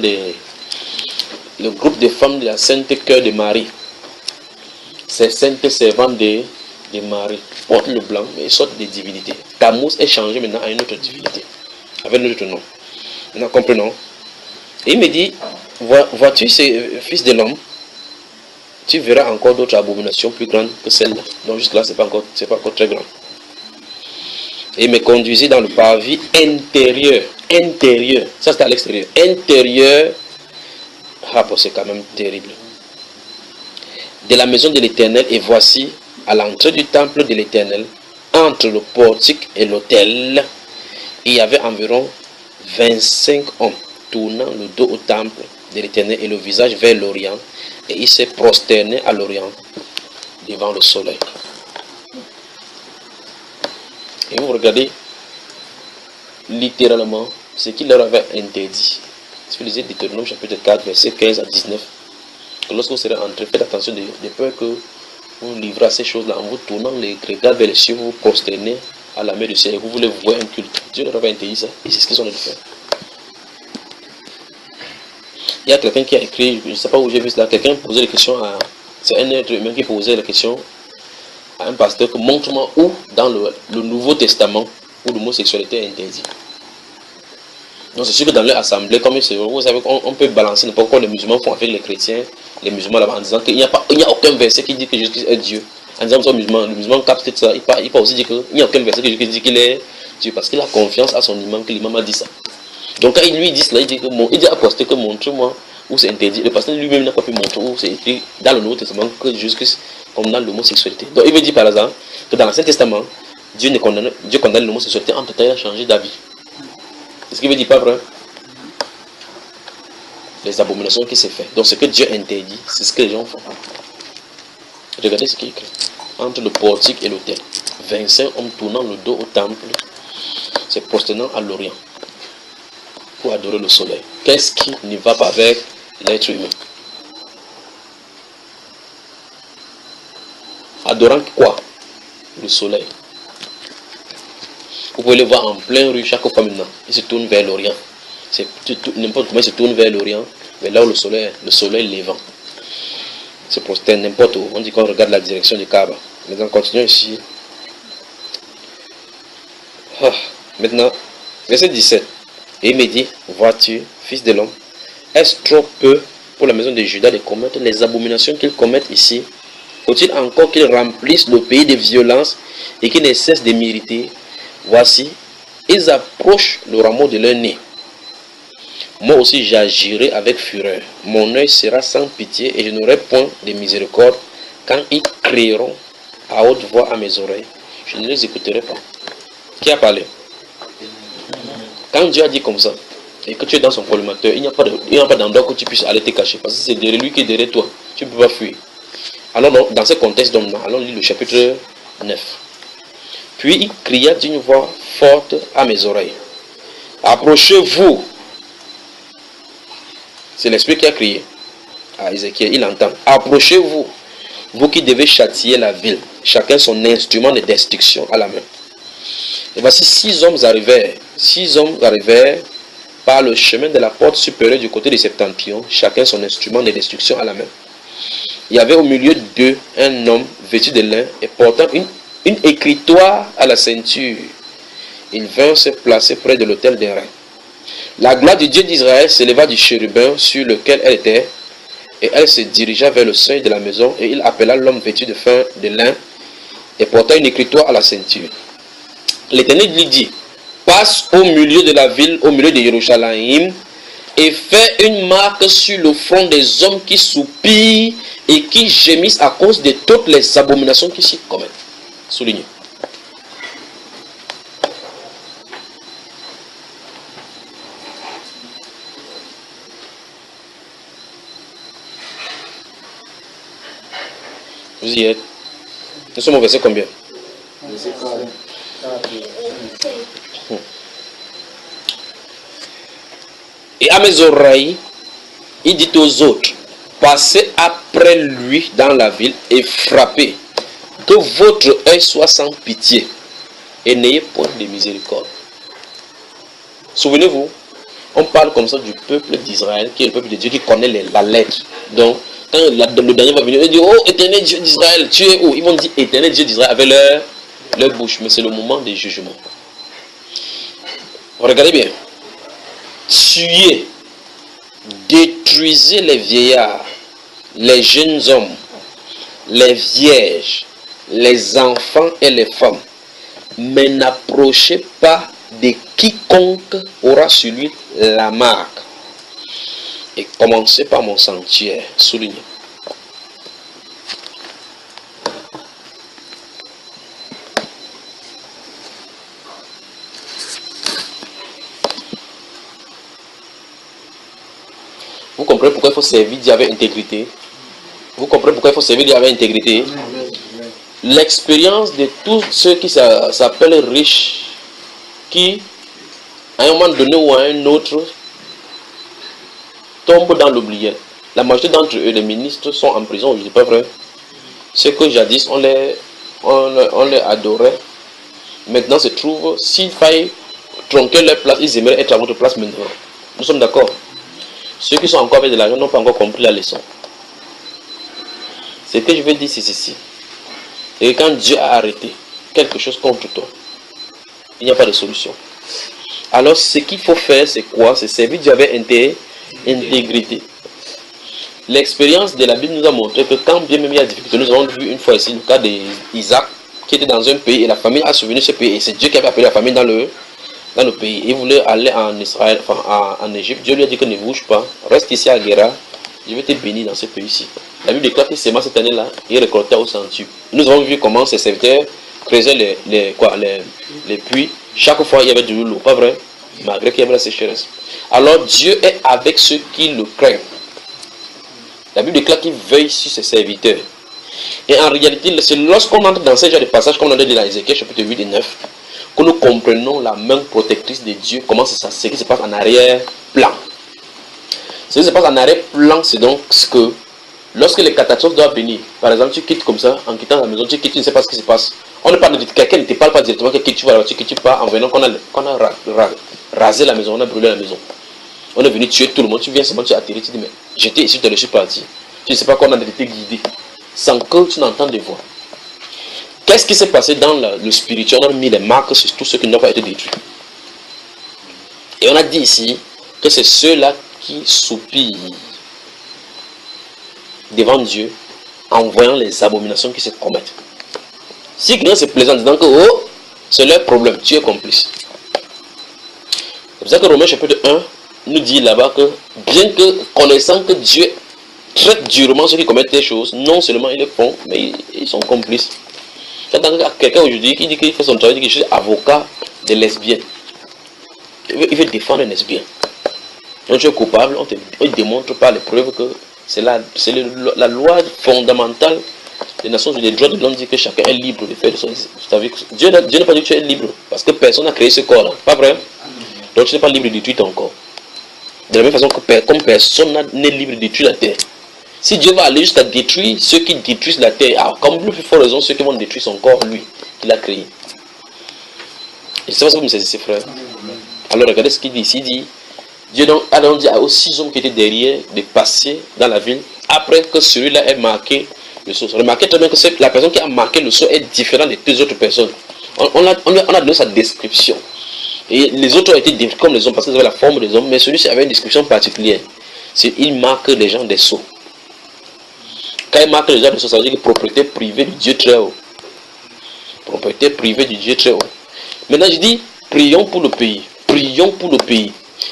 [SPEAKER 2] le groupe des femmes de la Sainte Cœur de Marie. Ces saintes servantes de Marie portent le blanc, mais ils sortent des divinités. Tammuz est changé maintenant à une autre divinité, avec un autre nom. Maintenant, comprenons. Et il me dit, vois-tu, fils de l'homme, tu verras encore d'autres abominations plus grandes que celle-là. Donc jusque-là, ce n'est pas encore très grand. Et il me conduisit dans le parvis intérieur. Intérieur. Ça, c'est à l'extérieur. Intérieur. Ah, bon, c'est quand même terrible. De la maison de l'Éternel, et voici, à l'entrée du temple de l'Éternel, entre le portique et l'autel, il y avait environ 25 hommes tournant le dos au temple de l'Éternel et le visage vers l'Orient, et ils se prosternaient à l'Orient devant le soleil. Et vous regardez littéralement ce qu'il leur avait interdit. Si vous lisez Deutéronome chapitre 4, verset 15 à 19, que lorsque vous serez entrés, faites attention de peur que vous livrez à ces choses-là en vous tournant les regards vers les cieux, vous vous prosternez à la main du ciel et vous voulez voir un culte. Dieu leur avait interdit ça et c'est ce qu'ils sont en train de faire. Il y a quelqu'un qui a écrit, je ne sais pas où j'ai vu cela, quelqu'un posait des questions à. C'est un être humain qui posait la question à un pasteur que montre-moi où dans le Nouveau Testament où l'homosexualité est interdite. Donc c'est sûr que dans leur assemblée, comme vous savez, on peut balancer n'importe quoi les musulmans font avec les chrétiens, les musulmans là-bas en disant qu'il n'y a aucun verset qui dit que Jésus-Christ est Dieu. En disant que le musulman capte ça, il peut aussi dire qu'il n'y a aucun verset que Jésus-Christ dit qu'il est Dieu parce qu'il a confiance à son imam, que l'imam a dit ça. Donc quand il lui dit cela, il dit à pasteur que montre-moi où c'est interdit. Le pasteur lui-même n'a pas pu montrer où c'est écrit dans le Nouveau Testament que Jésus-Christ condamne l'homosexualité. Donc il veut dire par exemple que dans l'Ancien Testament, Dieu condamne l'homosexualité, entre temps il a changé d'avis. C'est ce qu'il veut dire, pas vrai? Les abominations qui s'est fait. Donc ce que Dieu interdit, c'est ce que les gens font. Regardez ce qu'il écrit. Entre le portique et l'autel, 25 hommes tournant le dos au temple, se prosternant à l'Orient pour adorer le soleil. Qu'est-ce qui ne va pas avec l'être humain? adorant quoi? Le soleil. Vous pouvez le voir en plein rue chaque fois maintenant. Il se tourne vers l'Orient. N'importe comment il se tourne vers l'Orient, mais là où le soleil levant. Se prosterne n'importe où. On dit qu'on regarde la direction du Kaaba. Maintenant, continuons ici. Maintenant, verset 17. Et il me dit, vois-tu, fils de l'homme, est-ce trop peu pour la maison de Juda de commettre les abominations qu'ils commettent ici? Faut-il encore qu'ils remplissent le pays de violence et qu'ils ne cessent de m'irriter? Voici, ils approchent le rameau de leur nez. Moi aussi j'agirai avec fureur. Mon œil sera sans pitié et je n'aurai point de miséricorde quand ils crieront à haute voix à mes oreilles. Je ne les écouterai pas. Qui a parlé? Quand Dieu a dit comme ça, et que tu es dans son collimateur, il n'y a pas d'endroit que tu puisses aller te cacher. Parce que c'est derrière lui qui est derrière toi. Tu ne peux pas fuir. Alors dans ce contexte d'homme, allons lire le chapitre 9. Puis il cria d'une voix forte à mes oreilles. Approchez-vous. C'est l'esprit qui a crié à Ézéchiel, il entend. Approchez-vous, vous qui devez châtier la ville, chacun son instrument de destruction à la main. Et voici 6 hommes arrivèrent par le chemin de la porte supérieure du côté du septentrion, chacun son instrument de destruction à la main. Il y avait au milieu d'eux un homme vêtu de lin et portant une écritoire à la ceinture. Ils vinrent se placer près de l'autel des reins. La gloire du Dieu d'Israël s'éleva du chérubin sur lequel elle était, et elle se dirigea vers le seuil de la maison, et il appela l'homme vêtu de lin et portant une écritoire à la ceinture. L'Éternel lui dit, passe au milieu de la ville, au milieu de Jérusalem, et fais une marque sur le front des hommes qui soupirent et qui gémissent à cause de toutes les abominations qui s'y commettent. Soulignez. Vous y êtes. Nous sommes au verset combien? Et à mes oreilles, il dit aux autres, passez après lui dans la ville et frappez, que votre œil soit sans pitié et n'ayez point de miséricorde. Souvenez-vous, on parle comme ça du peuple d'Israël, qui est le peuple de Dieu, qui connaît la lettre. Donc, quand le dernier va venir, il dit, oh éternel Dieu d'Israël, tu es où? Ils vont dire éternel Dieu d'Israël avec leur bouche, mais c'est le moment des jugements. Regardez bien. Tuez, détruisez les vieillards, les jeunes hommes, les vierges, les enfants et les femmes, mais n'approchez pas de quiconque aura sur lui la marque. Et commencez par mon sanctuaire. Soulignez. Vous comprenez pourquoi il faut servir Dieu avec intégrité? Vous comprenez pourquoi il faut servir Dieu avec intégrité? L'expérience de tous ceux qui s'appellent riches, qui, à un moment donné ou à un autre, tombent dans l'oubliette. La majorité d'entre eux, les ministres, sont en prison aujourd'hui, pas vrai? Ceux que jadis, on les adorait. Maintenant, se trouve, s'il faille tronquer leur place, ils aimeraient être à votre place maintenant. Nous sommes d'accord? Ceux qui sont encore avec de l'argent n'ont pas encore compris la leçon. Ce que je veux dire, c'est ceci. Et quand Dieu a arrêté quelque chose contre toi, il n'y a pas de solution. Alors, ce qu'il faut faire, c'est quoi? C'est servir Dieu avec intégrité. L'expérience de la Bible nous a montré que quand bien même il y a des difficultés, nous avons vu une fois ici le cas d'Isaac qui était dans un pays et la famille a souvenu ce pays. Et c'est Dieu qui avait appelé la famille dans le pays. Il voulait aller en Israël, enfin en Égypte. Dieu lui a dit que ne bouge pas, reste ici à Guéra, je vais te bénir dans ce pays-ci. La Bible déclare qu'il s'aima cette année-là, il récoltait au centuple. Nous avons vu comment ses serviteurs creusaient les puits. Chaque fois il y avait de l'eau, pas vrai? Malgré qu'il y avait la sécheresse. Alors Dieu est avec ceux qui le craignent. La Bible déclare qu'il veille sur ses serviteurs. Et en réalité, c'est lorsqu'on entre dans ce genre de passage, comme on a dit dans Ézéchiel chapitre 8 et 9, que nous comprenons la main protectrice de Dieu, comment c'est ça, ce qui se passe en arrière-plan. Ce qui se passe en arrière-plan, c'est donc ce que Lorsque les catastrophes doivent venir, par exemple, tu quittes comme ça, en quittant la maison, tu quittes, tu ne sais pas ce qui se passe. On ne parle de quelqu'un ne te parle pas directement que tu vas la voiture, que tu pars en venant qu'on a rasé la maison, on a brûlé la maison. On est venu tuer tout le monde, tu viens seulement, tu es atterri, tu dis mais j'étais ici, je suis parti. Tu ne sais pas qu'on a été guidé, sans que tu n'entends des voix. Qu'est-ce qui s'est passé dans le spirituel? On a mis les marques sur tous ceux qui n'ont pas été détruits. Et on a dit ici que c'est ceux-là qui soupirent devant Dieu en voyant les abominations qui se commettent. Si quelqu'un se plaisant en disant que oh, c'est leur problème, tu es complice. C'est pour ça que Romains chapitre 1 nous dit là-bas que bien que connaissant que Dieu traite durement ceux qui commettent des choses, non seulement ils le font, mais ils sont complices. Quand quelqu'un aujourd'hui qui dit qu'il fait son travail, il dit que je suis avocat des lesbiennes. Il veut défendre un lesbien. Donc tu es coupable, on ne démontre pas les preuves que c'est la loi fondamentale des Nations Unies. Les droits de l'homme dit que chacun est libre de faire de son. Dieu n'a pas dit que tu es libre, parce que personne n'a créé ce corps-là. Pas vrai? Donc tu n'es pas libre de détruire ton corps. De la même façon que comme personne n'est libre de détruire la terre. Si Dieu va aller jusqu'à détruire ceux qui détruisent la terre, comme plus fort raison ceux qui vont détruire son corps, lui, qu'il a créé. Et c'est pas ça que vous me saisissez, frère. Alors regardez ce qu'il dit ici. Il dit, Dieu donc a donc dit aux 6 hommes qui étaient derrière de passer dans la ville après que celui-là ait marqué le sceau. Remarquez très bien que la personne qui a marqué le sceau est différente des 2 autres personnes. On a donné sa description. Et les autres ont été décrits comme les hommes parce qu'ils avaient la forme des hommes, mais celui-ci avait une description particulière. Il marque les gens des sceaux. Quand il marque les gens des sceaux, ça veut dire que propriété privée du Dieu très haut. Propriété privée du Dieu très haut. Maintenant je dis, prions pour le pays. Prions pour le pays.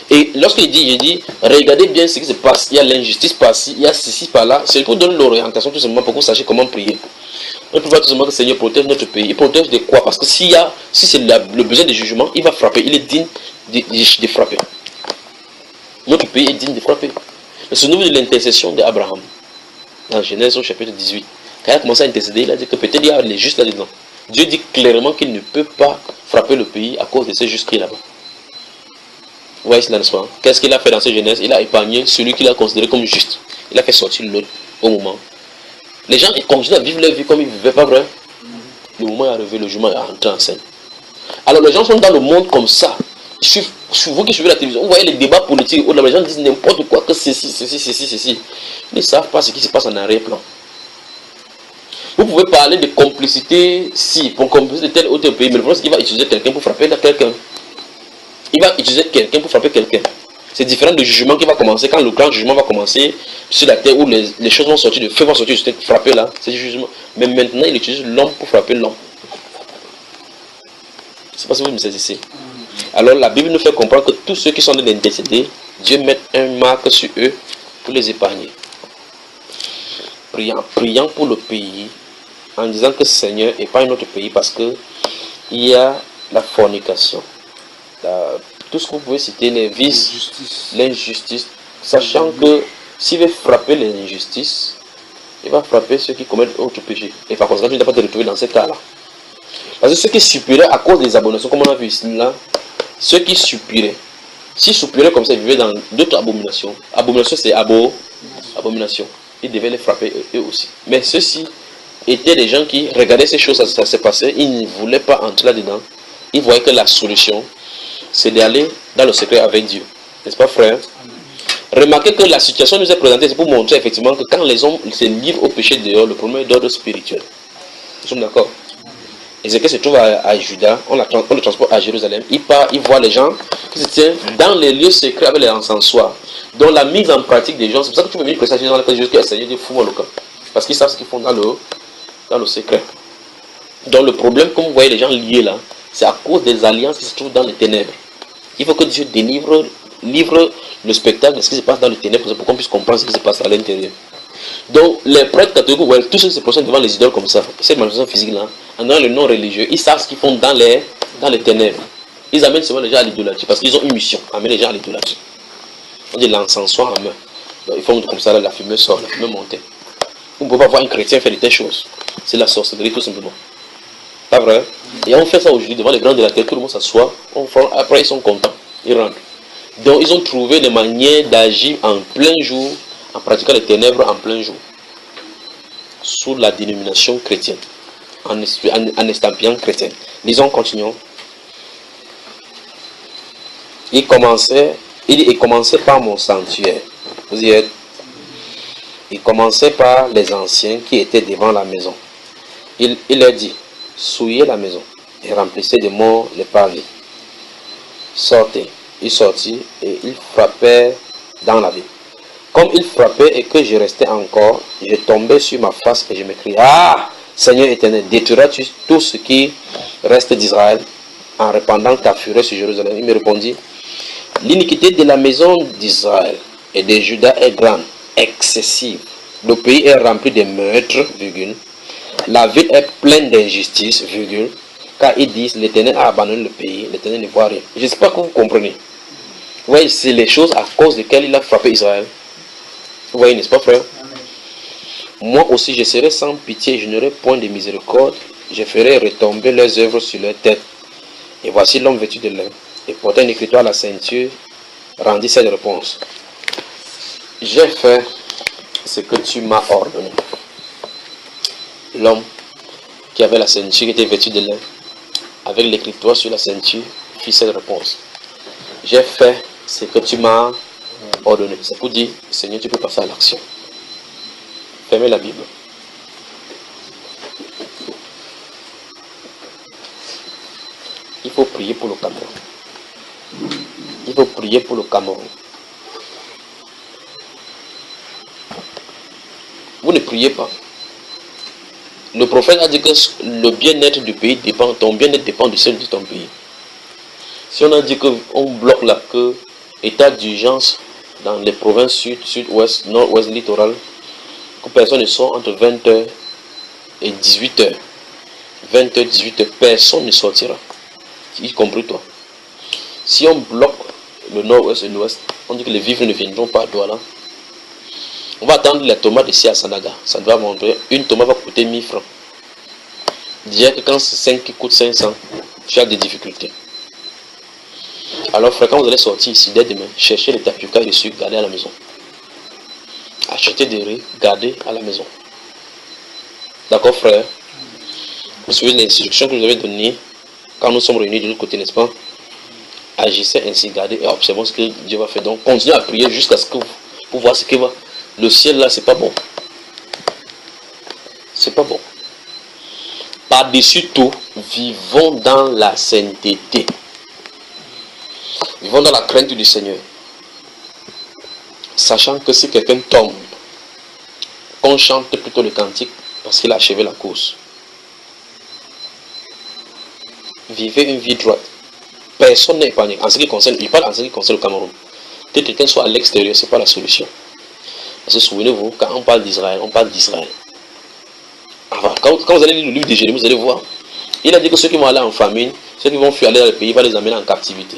[SPEAKER 2] Et lorsqu'il dit, je dis, regardez bien ce qui se passe. Il y a l'injustice par-ci, il y a ceci par-là. C'est pour donner l'orientation tout simplement pour que vous sachiez comment prier. On ne peut pas tout simplement que le Seigneur protège notre pays. Il protège de quoi? Parce que si c'est le besoin de jugement, il va frapper. Il est digne de frapper. Notre pays est digne de frapper. Souvenez-vous de l'intercession d'Abraham. Dans Genèse au chapitre 18. Quand il a commencé à intercéder, il a dit que peut-être il y a les justes là-dedans. Dieu dit clairement qu'il ne peut pas frapper le pays à cause de ces justes qui est là-bas. Vous voyez cela, n'est-ce pas? Qu'est-ce qu'il a fait dans cette Genèse? Il a épargné celui qu'il a considéré comme juste. Il a fait sortir l'autre au moment. Les gens ils continuent à vivre leur vie comme ils ne vivaient pas, vrai? Le moment est arrivé, le jugement est entré en scène. Alors les gens sont dans le monde comme ça. Vous qui suivez la télévision, vous voyez les débats politiques où les gens disent n'importe quoi, que ceci. Ils ne savent pas ce qui se passe en arrière-plan. Vous pouvez parler de complicité, si, pour complicité de tel ou tel pays, mais le problème c'est qu'il va utiliser quelqu'un pour frapper quelqu'un. Il va utiliser quelqu'un pour frapper quelqu'un. C'est différent du jugement qui va commencer, quand le grand jugement va commencer sur la terre où les choses vont sortir, le feu va sortir, frapper là, c'est du jugement. Mais maintenant, il utilise l'homme pour frapper l'homme. Je ne sais pas si vous me saisissez. Alors la Bible nous fait comprendre que tous ceux qui sont d'intercéder, Dieu met un marque sur eux pour les épargner. Priant pour le pays, en disant que Seigneur épargne notre pays parce que il y a la fornication. Tout ce que vous pouvez citer, les vices, l'injustice, sachant que s'il veut frapper les injustices, il va frapper ceux qui commettent autre péché. Et par conséquent, tu ne dois pas te retrouver dans ce cas-là. Parce que ceux qui suppuraient à cause des abominations, comme on a vu ici, là, ceux qui suppuraient, s'ils suppuraient comme ça, ils vivaient dans d'autres abominations. Abomination, c'est abomination. Ils devaient les frapper eux aussi. Mais ceux-ci étaient des gens qui regardaient ces choses, ça s'est passé, ils ne voulaient pas entrer là-dedans. Ils voyaient que la solution, c'est d'aller dans le secret avec Dieu. N'est-ce pas, frère? Remarquez que la situation nous est présentée, c'est pour montrer effectivement que quand les hommes se livrent au péché dehors, le problème est d'ordre spirituel. Nous sommes d'accord? Ézéchiel se trouve à Juda, on le transporte à Jérusalem. Il part, il voit les gens qui se tiennent dans les lieux secrets avec les encensoirs. Donc la mise en pratique des gens, c'est pour ça que tu peux venir prêcher dans la place jusqu'à essayer de foutre le camp. Parce qu'ils savent ce qu'ils font dans le secret. Donc le problème, comme vous voyez les gens liés là, c'est à cause des alliances qui se trouvent dans les ténèbres. Il faut que Dieu livre le spectacle de ce qui se passe dans les ténèbres pour qu'on puisse comprendre ce qui se passe à l'intérieur. Donc les prêtres catholiques, ouais, tous ceux qui se procèdent devant les idoles comme ça, cette manifestation physique là, en donnant le nom religieux, ils savent ce qu'ils font dans les ténèbres. Ils amènent souvent les gens à l'idolâtrie parce qu'ils ont une mission, amener les gens à l'idolâtrie. On dit l'encensoir en main. Donc, ils font comme ça, là, la fumée sort, la fumée monte. Vous ne pouvez pas voir un chrétien faire de telles choses. C'est la sorcellerie tout simplement. Pas vrai? Et on fait ça aujourd'hui devant les grands de la terre, tout le monde s'assoit, après ils sont contents, ils rentrent. Donc ils ont trouvé des manières d'agir en plein jour, en pratiquant les ténèbres en plein jour. sous la dénomination chrétienne, en estampillant chrétienne. Disons, continuons. Il commençait par mon sanctuaire. Vous y êtes? Il commençait par les anciens qui étaient devant la maison. Il leur dit, souillez la maison et remplissez de morts les parvis. Sortez. Il sortit et il frappait dans la ville. Comme il frappait et que je restais encore, je tombais sur ma face et je me criais, ah, Seigneur éternel, détruiras-tu tout ce qui reste d'Israël en répandant ta fureur sur Jérusalem? Il me répondit, l'iniquité de la maison d'Israël et de Juda est grande, excessive. Le pays est rempli de meurtres, virgule. La ville est pleine d'injustice, virgule. Car ils disent, l'Éternel a abandonné le pays, l'Éternel ne voit rien. J'espère que vous comprenez. Vous voyez, c'est les choses à cause desquelles il a frappé Israël. Vous voyez, n'est-ce pas, frère? Moi aussi, je serai sans pitié, je n'aurai point de miséricorde. Je ferai retomber leurs œuvres sur leur tête. Et voici l'homme vêtu de lin, et portant une écriture à la ceinture, rendit cette réponse. J'ai fait ce que tu m'as ordonné. L'homme qui avait la ceinture, qui était vêtu de lin, avec l'écriture sur la ceinture, fit cette réponse. J'ai fait ce que tu m'as ordonné. C'est pour dire, Seigneur, tu peux passer à l'action. Fermez la Bible. Il faut prier pour le Cameroun. Il faut prier pour le Cameroun. Vous ne priez pas. Le prophète a dit que le bien-être du pays dépend, ton bien-être dépend du seul de ton pays. Si on a dit qu'on bloque là, que état d'urgence dans les provinces sud, sud-ouest, nord-ouest, littoral, que personne ne sort entre 20h et 18h. 20h, 18h, personne ne sortira, y compris toi. Si on bloque le nord-ouest et l'ouest, on dit que les vivres ne viendront pas à Douala. On va attendre les tomates ici à Sandaga. Ça doit montrer. Une tomate va coûter 1000 francs. Dire que quand c'est 5 qui coûte 500, tu as des difficultés. Alors frère, quand vous allez sortir ici dès demain, cherchez les tapioca et les sucres, gardez à la maison. Achetez des riz, gardez à la maison. D'accord frère? Vous suivez les instructions que je vous avais données quand nous sommes réunis de l'autre côté, n'est-ce pas? Agissez ainsi, gardez et observons ce que Dieu va faire. Donc continuez à prier jusqu'à ce que vous voyez ce qu'il va. Le ciel là, c'est pas bon. C'est pas bon. Par-dessus tout, vivons dans la sainteté. Vivons dans la crainte du Seigneur. Sachant que si quelqu'un tombe, on chante plutôt le cantique parce qu'il a achevé la course. Vivez une vie droite. Personne n'est épargné. En ce qui concerne, il parle en ce qui concerne le Cameroun. Que quelqu'un soit à l'extérieur, ce n'est pas la solution. Parce que souvenez-vous, quand on parle d'Israël, on parle d'Israël. Quand vous allez lire le livre de Jérémie, vous allez voir. Il a dit que ceux qui vont aller en famine, ceux qui vont fuir aller dans le pays, il va les amener en captivité.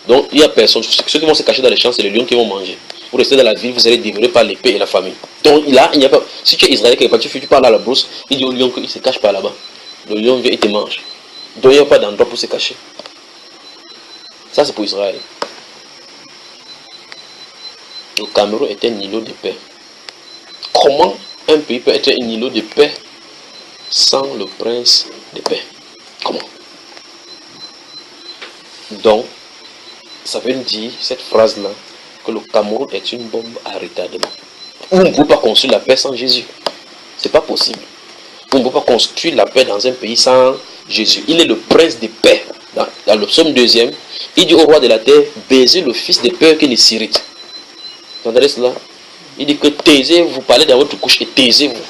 [SPEAKER 2] Donc il n'y a personne. Ceux qui vont se cacher dans les champs, c'est les lions qui vont manger. Vous restez dans la ville, vous allez dévorer par l'épée et la famine. Donc il n'y a pas. Si tu es Israélien, quelque part, tu parles à la brousse, il dit au lion qu'il se cache par là-bas. Le lion vient et te mange. Donc il n'y a pas d'endroit pour se cacher. Ça c'est pour Israël. Le Cameroun est un îlot de paix. Comment un pays peut être un îlot de paix sans le prince de paix? Comment? Donc, ça veut dire, cette phrase-là, que le Cameroun est une bombe à retardement. On ne peut pas construire la paix sans Jésus. C'est pas possible. On ne peut pas construire la paix dans un pays sans Jésus. Il est le prince de paix. Dans le psaume 2e, il dit au roi de la terre, baisez le fils de peur qui les s'irrite. Vous entendez cela? Il dit que taisez-vous, parlez dans votre couche et taisez-vous.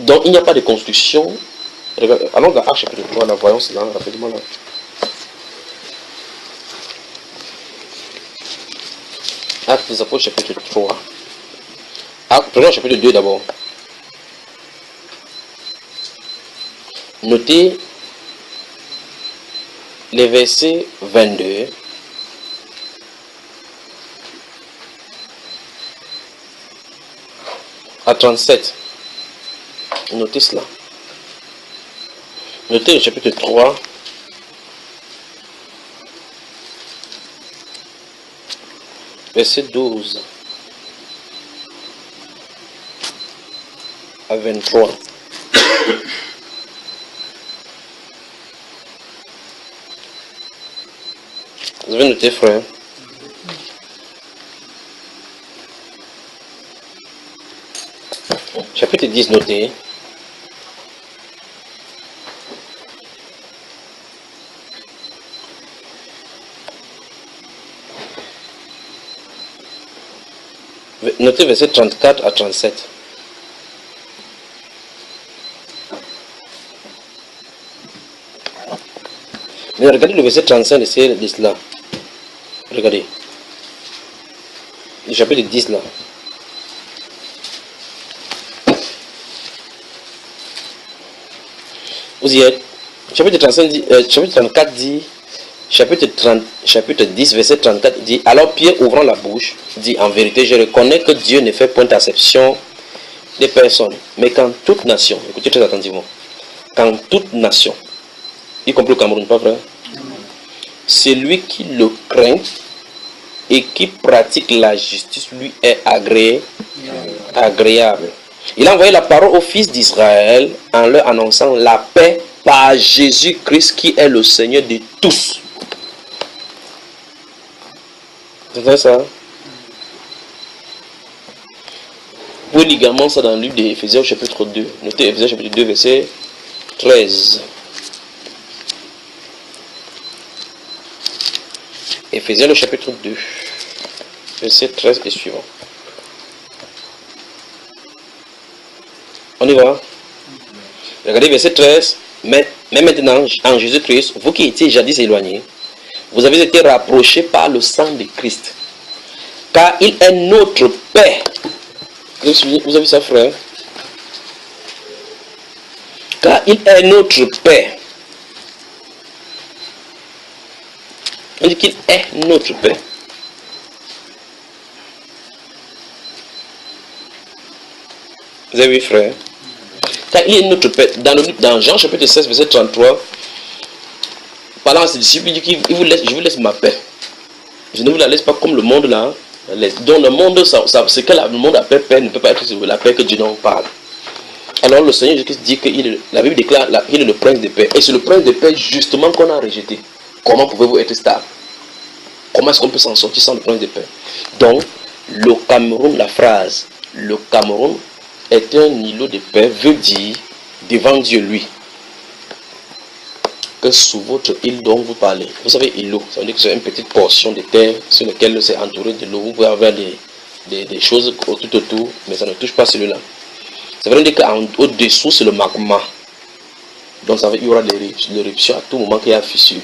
[SPEAKER 2] Donc il n'y a pas de construction. Regardez, allons dans Actes chapitre 3, là, voyons cela rapidement là. Actes des Apôtres chapitre 3. Prenons chapitre 2 d'abord. Notez les versets 22 à 37. Notez cela. Notez le chapitre 3. Verset 12. à 23. Vous avez noté, frère? Chapitre 10, noté. Notez verset 34 à 37. Mais regardez le verset 35 de cela. Regardez. Le chapitre 10 là. Vous y êtes. Chapitre 34 dit, chapitre 10, verset 34 dit, alors Pierre ouvrant la bouche, dit, en vérité, je reconnais que Dieu ne fait point d'acception des personnes, mais quand toute nation, écoutez très attentivement, quand toute nation, y compris le Cameroun, pas vrai, celui qui le craint et qui pratique la justice lui est agréable. Il a envoyé la parole aux fils d'Israël en leur annonçant la paix par Jésus-Christ qui est le Seigneur de tous. C'est vrai ça? Vous pouvez également ça dans le livre d'Éphésiens chapitre 2. Notez Éphésiens chapitre 2 verset 13. Éphésiens le chapitre 2 verset 13 et suivant. On y va. Regardez verset 13. Mais maintenant, en Jésus-Christ, vous qui étiez jadis éloignés, vous avez été rapprochés par le sang de Christ. Car il est notre paix. Vous avez vu ça, frère? Car il est notre paix. On dit qu'il est notre paix. Vous avez vu, frère? Car il est notre paix. Dans Jean chapitre 16, verset 33, parlant à ses disciples, il dit qu'il vous laisse, je vous laisse ma paix. Je ne vous la laisse pas comme le monde là. Donc le monde, ce que le monde appelle paix ne peut pas être la paix que Dieu nous parle. Alors le Seigneur Jésus-Christ dit que la Bible déclare qu'il est le prince de paix. Et c'est le prince de paix justement qu'on a rejeté. Comment pouvez-vous être stable? Comment est-ce qu'on peut s'en sortir sans le prince de paix? Donc le Cameroun, la phrase le Cameroun est un îlot de paix veut dire devant Dieu lui. Que sous votre île dont vous parlez, vous savez îlot, ça veut dire que c'est une petite portion de terre sur laquelle c'est entouré de l'eau. Vous pouvez avoir des choses tout autour, mais ça ne touche pas celui-là. Ça veut dire qu'au-dessous c'est le magma. Donc ça veut dire qu'il y aura des éruptions à tout moment qu'il y a fissure.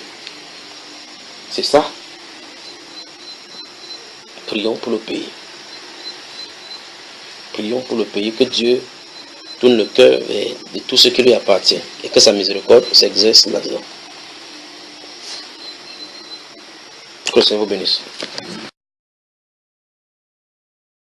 [SPEAKER 2] C'est ça. Prions pour le pays. Prions pour le pays, que Dieu tourne le cœur de tout ce qui lui appartient et que sa miséricorde s'exerce là-dedans. Que le Seigneur vous bénisse.